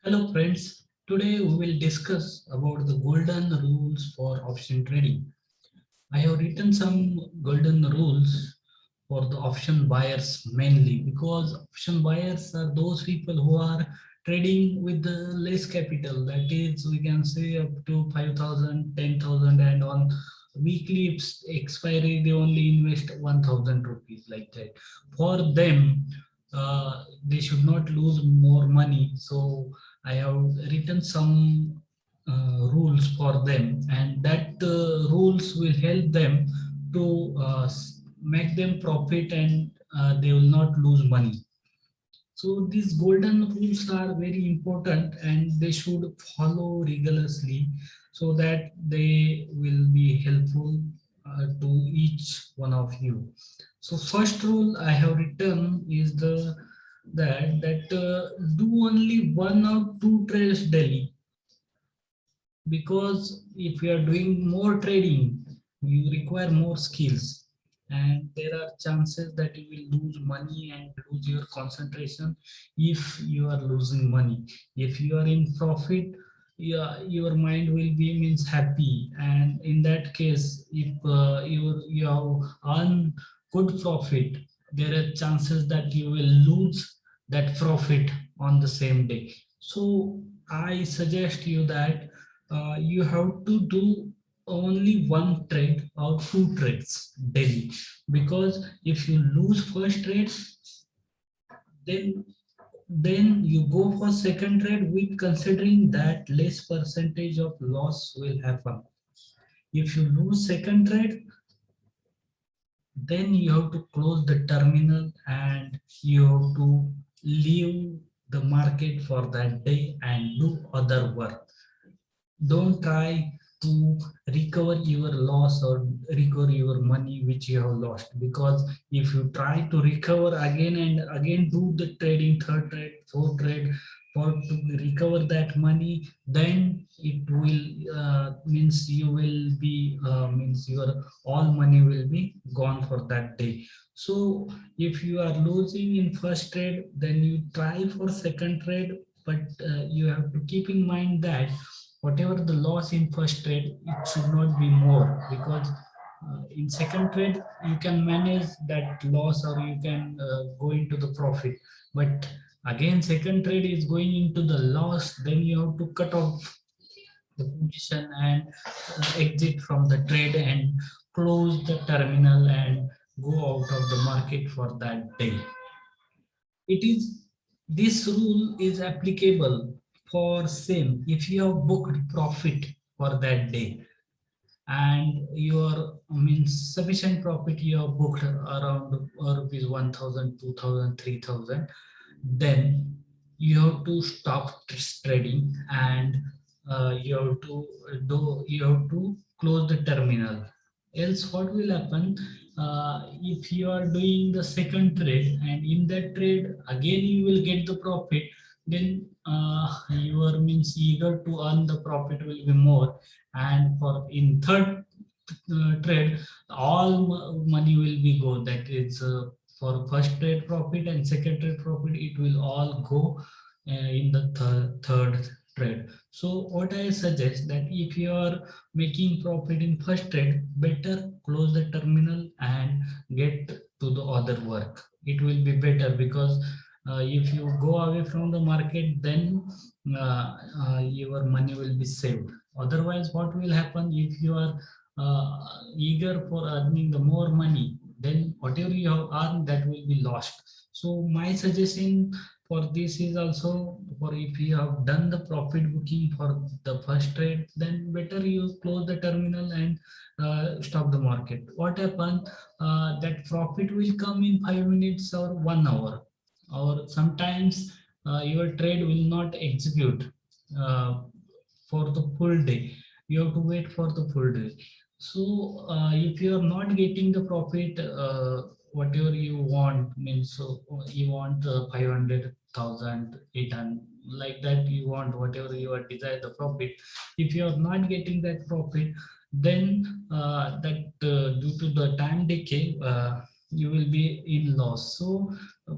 Hello friends, today we will discuss about the golden rules for option trading. I have written some golden rules for the option buyers mainly because option buyers are those people who are trading with the less capital, that is we can say up to 5,000, 10,000, and on weekly expiry they only invest 1,000 rupees like that. For them, they should not lose more money, so I have written some rules for them, and that rules will help them to make them profit, and they will not lose money. So these golden rules are very important and they should follow rigorously so that they will be helpful to each one of you. So first rule I have written is that do only one or two trades daily, because if you are doing more trading you require more skills, and there are chances that you will lose money and lose your concentration. If you are losing money, if you are in profit, your mind will be means happy, and in that case if you have earned good profit, there are chances that you will lose that profit on the same day. So I suggest you that you have to do only one trade or two trades daily, because if you lose first trade, then you go for second trade with considering that less percentage of loss will happen. If you lose second trade, then you have to close the terminal and you have to leave the market for that day and do other work. Don't try to recover your loss or recover your money which you have lost, because if you try to recover again and again, do the trading, third trade, fourth trade, for to recover that money, then it will means you will be means your all money will be gone for that day. So if you are losing in first trade, then you try for second trade, but you have to keep in mind that whatever the loss in first trade, it should not be more, because in second trade you can manage that loss or you can go into the profit. But again second trade is going into the loss, then you have to cut off the position and exit from the trade and close the terminal and go out of the market for that day. It is, this rule is applicable for same if you have booked profit for that day, and your means sufficient profit you have booked around rupees 1,000, 2,000, 3,000, then you have to stop trading, and you have to close the terminal. Else what will happen, if you are doing the second trade and in that trade again you will get the profit, then your means eager to earn the profit will be more, and for in third trade all money will be go, that is for first trade profit and second trade profit, it will all go in the third trade. So what I suggest, that if you are making profit in first trade, better close the terminal and get to the other work. It will be better, because if you go away from the market, then your money will be saved. Otherwise what will happen, if you are eager for earning the more money, then whatever you have earned, that will be lost. So my suggestion for this is also, for if you have done the profit booking for the first trade, then better you close the terminal and stop the market. What happens, that profit will come in 5 minutes or 1 hour, or sometimes your trade will not execute uh, for the full day. You have to wait for the full day. So if you are not getting the profit, whatever you want, means so you want 500,000, 800, like that you want, whatever you are desire the profit. If you are not getting that profit, then that due to the time decay, you will be in loss. So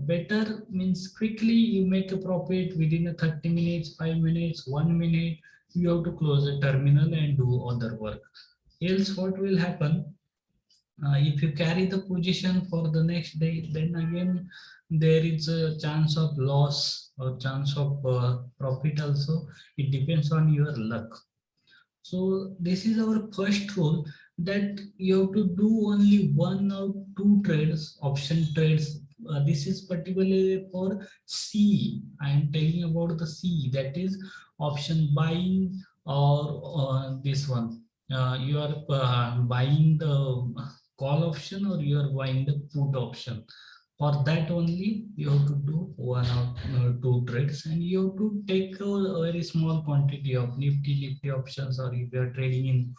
better means quickly you make a profit within a 30 minutes, 5 minutes, 1 minute. You have to close the terminal and do other work. Else, what will happen? If you carry the position for the next day, then again there is a chance of loss or chance of profit also. It depends on your luck. So this is our first rule, that you have to do only one or two trades, option trades. This is particularly for C. I am telling about the C, that is option buying, or this one. You are buying the call option, or you are buying the put option. For that only you have to do one or two trades, and you have to take a very small quantity of nifty options, or if you are trading in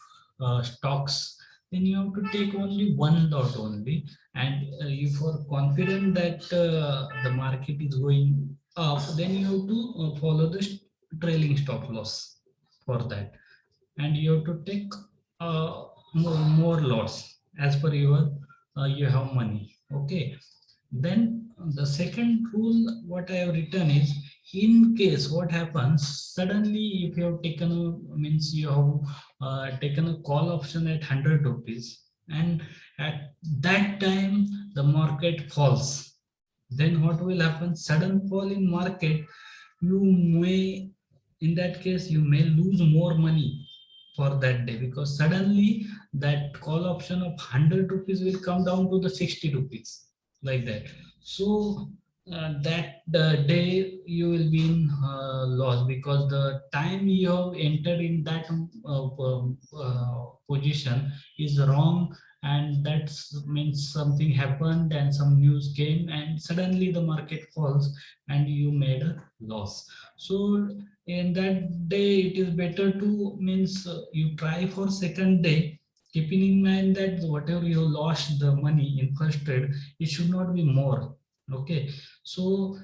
stocks, then you have to take only one lot only. And if you are confident that the market is going up, then you have to follow the trailing stop loss for that, and you have to take more lots as per your you have money. Okay, then the second rule what I have written is, in case what happens suddenly, if you have taken a, means you have taken a call option at 100 rupees, and at that time the market falls, then what will happen? Sudden fall in market, you may, in that case you may lose more money for that day, because suddenly that call option of 100 rupees will come down to the 60 rupees, like that. So that day you will be in loss, because the time you have entered in that position is wrong, and that means something happened and some news came and suddenly the market falls and you made a loss. So in that day it is better to, means you try for second day, keeping in mind that whatever you lost the money in first trade, it should not be more. Okay, so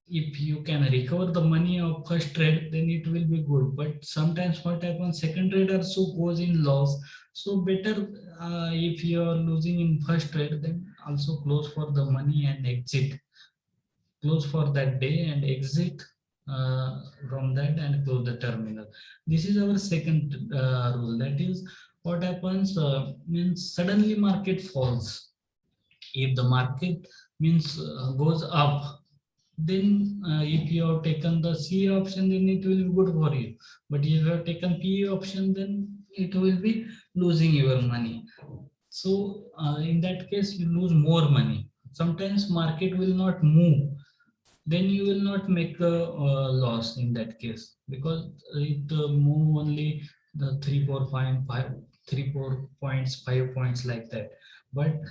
if you can recover the money of first trade, then it will be good. But sometimes what happens, second trade also goes in loss. So better, if you are losing in first trade, then also close for the money and exit, close for that day and exit from that and close the terminal. This is our second rule. That is, what happens means suddenly market falls. If the market means goes up, then if you have taken the C option, then it will be good for you. But if you have taken P option, then it will be losing your money. So in that case, you lose more money. Sometimes market will not move, then you will not make a loss in that case, because it move only the 3 4 5 5 3 4 points, 5 points, like that. But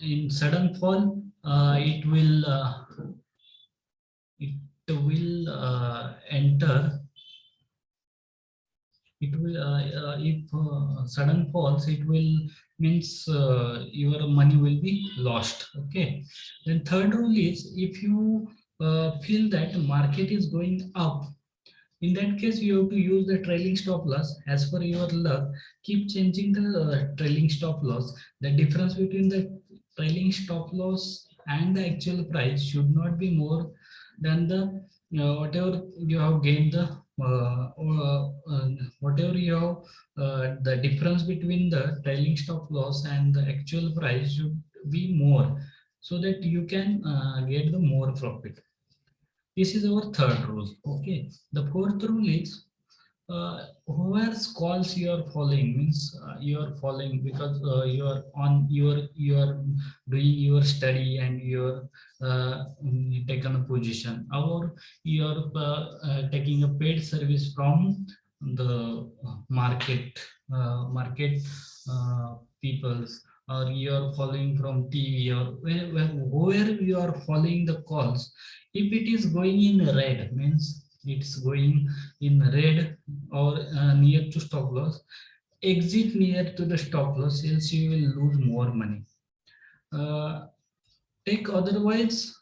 in sudden fall, it will enter, it will if sudden falls, it will means your money will be lost. Okay, then third rule is, if you feel that market is going up, in that case you have to use the trailing stop loss as per your luck. Keep changing the trailing stop loss. The difference between the trailing stop loss and the actual price should not be more than the whatever you have gained the whatever you have the difference between the trailing stop loss and the actual price should be more, so that you can get the more profit. This is our third rule. Okay. The fourth rule is, whoever's calls you are following, means you are following because you are on you are doing your study and you are taken a position, or you are taking a paid service from the market peoples, or you are following from TV, or where you are following the calls. If it is going in red, means it's going in red or near to stop loss, exit near to the stop loss, else you will lose more money. Uh, Take otherwise,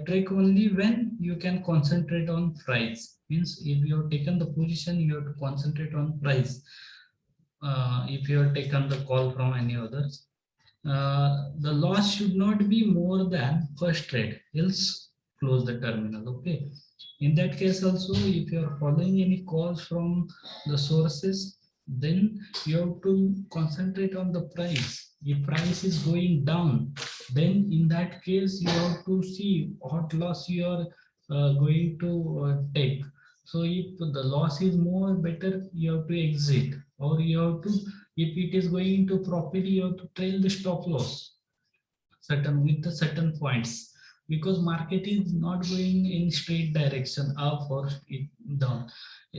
take only when you can concentrate on price. Means if you have taken the position, you have to concentrate on price. If you have taken the call from any others, the loss should not be more than first trade, else close the terminal. Okay. In that case also, if you are following any calls from the sources, then you have to concentrate on the price. If price is going down, then in that case you have to see what loss you are going to take. So if the loss is more, better you have to exit, or you have to, if it is going into profit, you have to trail the stop loss certain with the certain points, because market is not going in straight direction up or it down.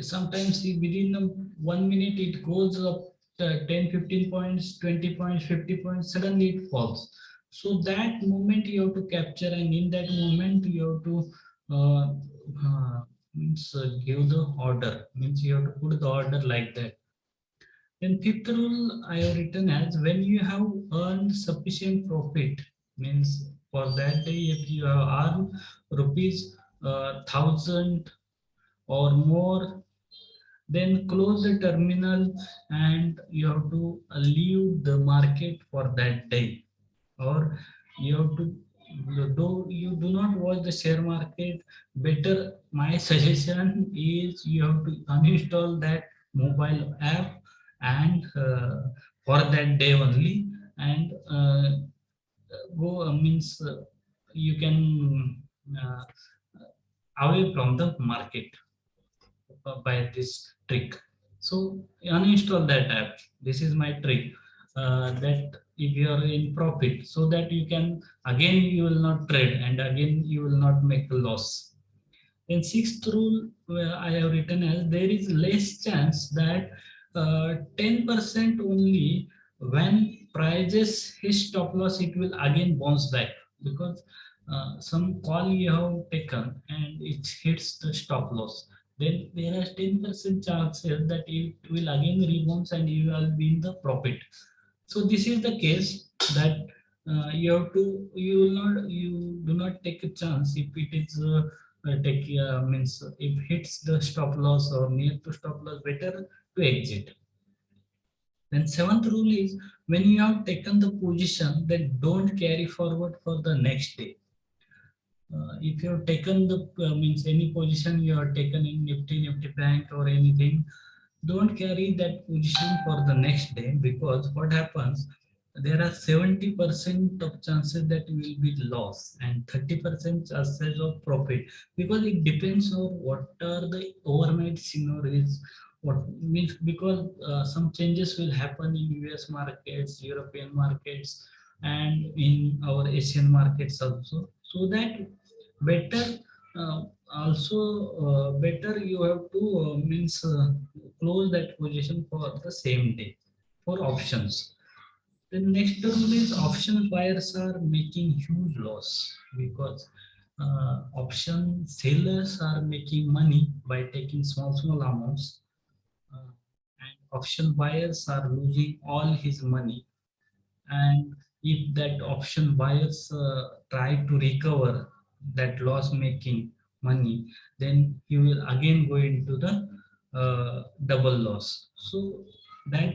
Sometimes within 1 minute it goes up 10 15 points, 20 points, 50 points, suddenly it falls. So that moment you have to capture, and in that moment you have to uh, means give the order, means you have to put the order like that. Then fifth rule I have written as, when you have earned sufficient profit, means for that day if you have earned rupees 1,000 or more, then close the terminal and you have to leave the market for that day. Or you have to, though you do not watch the share market, better my suggestion is you have to uninstall that mobile app, and for that day only, and go means you can uh, away from the market by this trick. So uninstall that app. This is my trick. That if you are in profit, so that you can, again you will not trade, and again you will not make a loss. In sixth rule, I have written as, there is less chance that 10% only when prices hit stop loss, it will again bounce back, because some call you have taken and it hits the stop loss. Then there are 10% chances that it will again rebound and you will be in the profit. So this is the case that you have to, you will not, you do not take a chance if it is take means if hits the stop loss or near to stop loss, better to exit. Then seventh rule is, when you have taken the position, then don't carry forward for the next day. If you have taken the means any position you have taken in Nifty Bank or anything, don't carry that position for the next day, because what happens, there are 70% of chances that you will be lost and 30% chances of profit, because it depends on what are the overnight scenarios, what means, because some changes will happen in US markets, European markets, and in our Asian markets also. So that better, also better you have to means close that position for the same day for options. The next rule is, option buyers are making huge loss, because option sellers are making money by taking small amounts, uh, and option buyers are losing all his money. And if that option buyers try to recover that loss making money, then he will again go into the double loss. So that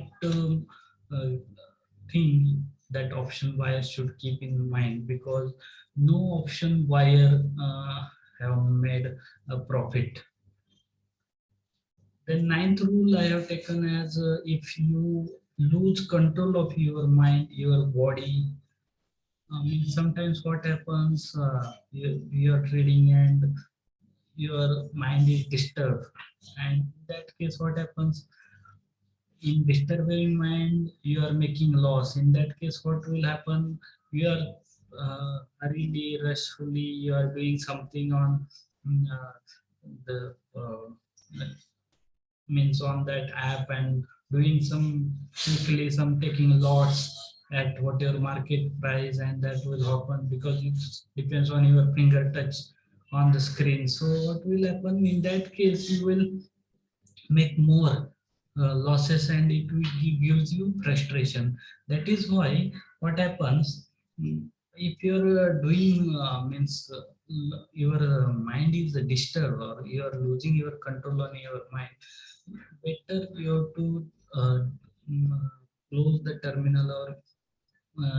thing that option buyers should keep in mind, because no option buyer have made a profit. The ninth rule I have taken as, if you lose control of your mind, your body, sometimes what happens, you are trading and your mind is disturbed. And in that case, what happens, in disturbing mind, you are making loss. In that case, what will happen? You are hurriedly, rushfully, you are doing something on the means on that app, and doing some quickly, some taking lots at whatever market price, and that will happen because it depends on your finger touch on the screen. So what will happen in that case, you will make more losses, and it will gives you frustration. That is why what happens, if you're doing means your mind is disturbed, or you are losing your control on your mind, better you have to uh, mm, close the terminal, or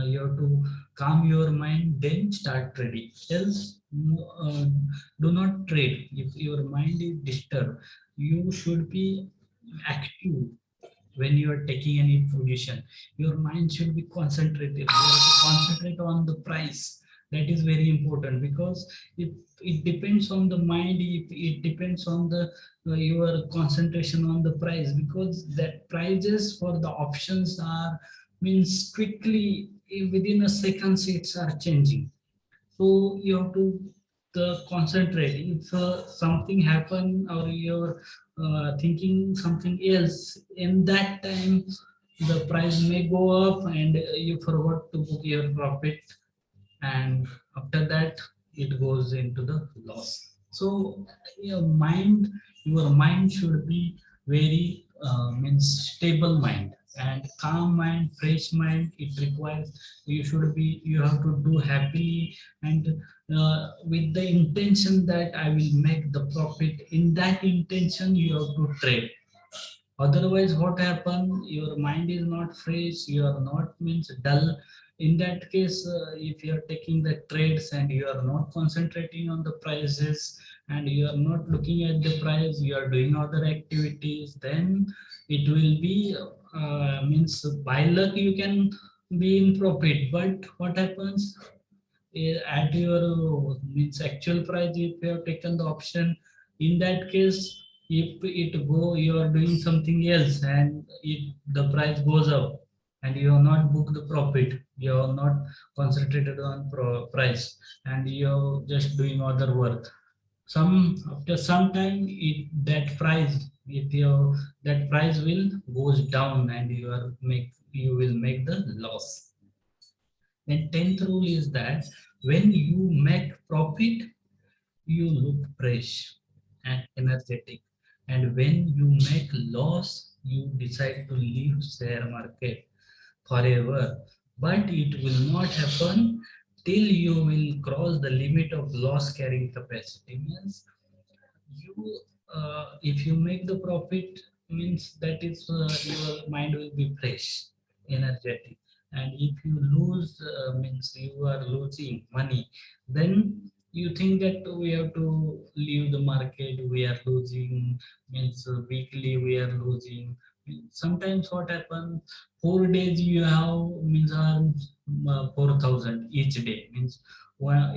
you have to calm your mind, then start trading. Else, do not trade. If your mind is disturbed, you should be active when you are taking any position. Your mind should be concentrated. You have to concentrate on the price. That is very important, because it depends on the mind. It depends on the your concentration on the price, because that prices for the options are means quickly, within a second it's are changing. So you have to concentrate. If something happen, or you're thinking something else, in that time the price may go up, and you forgot to book your profit, and after that it goes into the loss. So your mind should be very means stable mind, and calm mind, fresh mind. It requires, you have to do happily, and with the intention that I will make the profit. In that intention you have to trade. Otherwise what happen, your mind is not fresh, you are not means dull. In that case, if you are taking the trades and you are not concentrating on the prices, and you are not looking at the price, you are doing other activities, then it will be means by luck you can be in profit. But what happens, at your means actual price, if you have taken the option, in that case, if it go, you are doing something else, and if the price goes up and you have not booked the profit, you are not concentrated on price, and you're just doing other work. Some After some time, that price, if you that price will goes down, and you will make the loss. Then 10th rule is that when you make profit, you look fresh and energetic. And when you make loss, you decide to leave share market forever. But it will not happen till you will cross the limit of loss carrying capacity. Means you, if you make the profit, means that is your mind will be fresh, energetic. And if you lose, means you are losing money, then you think that we have to leave the market, we are losing, means weekly we are losing. Sometimes what happens, 4 days you have means earn 4,000 each day. Means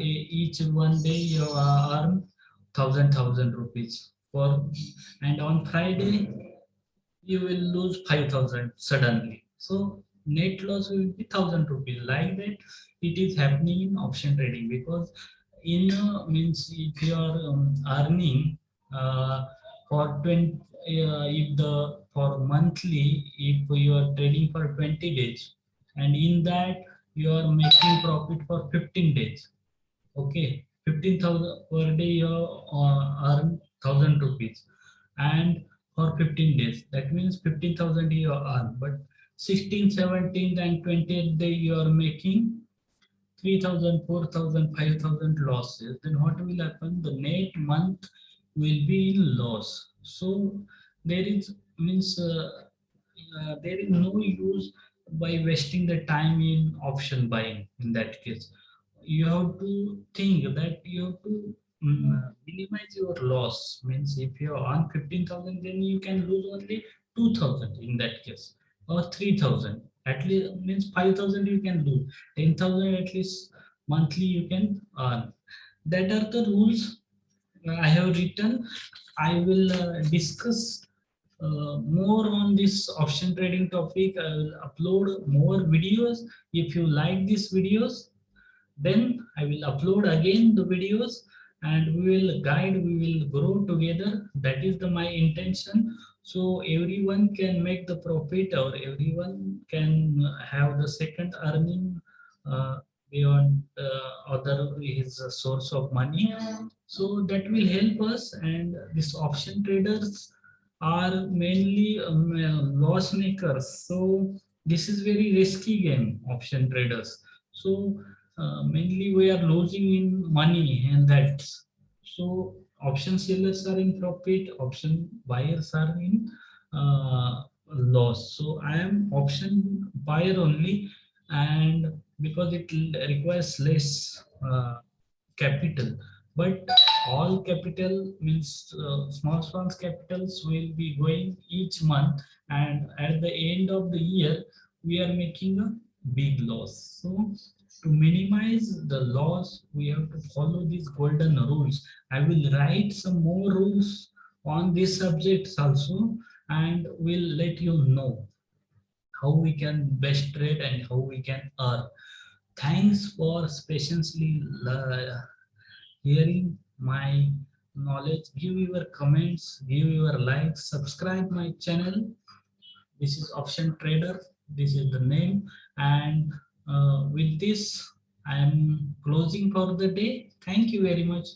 each one day you earn thousand rupees for, and on Friday you will lose 5,000 suddenly. So net loss will be 1,000 rupees. Like that, it is happening in option trading, because in means if you are earning for 20, if the for monthly, if you are trading for 20 days, and in that you are making profit for 15 days. Okay, 15,000 per day you earn 1,000 rupees, and for 15 days, that means 15,000 you earn. But 16th, 17th, and 20th day you are making 3,000, 4,000, 5,000 losses. Then what will happen? The net month will be in loss. So there is means there is no use by wasting the time in option buying. In that case, you have to think that you have to minimize your loss. Means if you earn 15,000, then you can lose only 2,000 in that case, or 3,000. At least means 5,000 you can lose. 10,000 at least monthly you can earn. That are the rules I have written. I will discuss more on this option trading topic. I will upload more videos. If you like these videos, then I will upload again the videos, and we will guide, we will grow together. That is my intention. So everyone can make the profit, or everyone can have the second earning uh, beyond other his source of money. So that will help us. And these option traders are mainly loss makers. So this is very risky game, option traders. So mainly we are losing in money, and that. So option sellers are in profit, option buyers are in loss. So I am option buyer only, and because it requires less capital. But all capital means small capitals will be going each month, and at the end of the year we are making a big loss. So to minimize the loss, we have to follow these golden rules. I will write some more rules on these subjects also, and will let you know how we can best trade and how we can earn. Thanks for patiently hearing my knowledge. Give your comments, give your likes, subscribe my channel. This is Option Trader. This is the name. And with this, I am closing for the day. Thank you very much.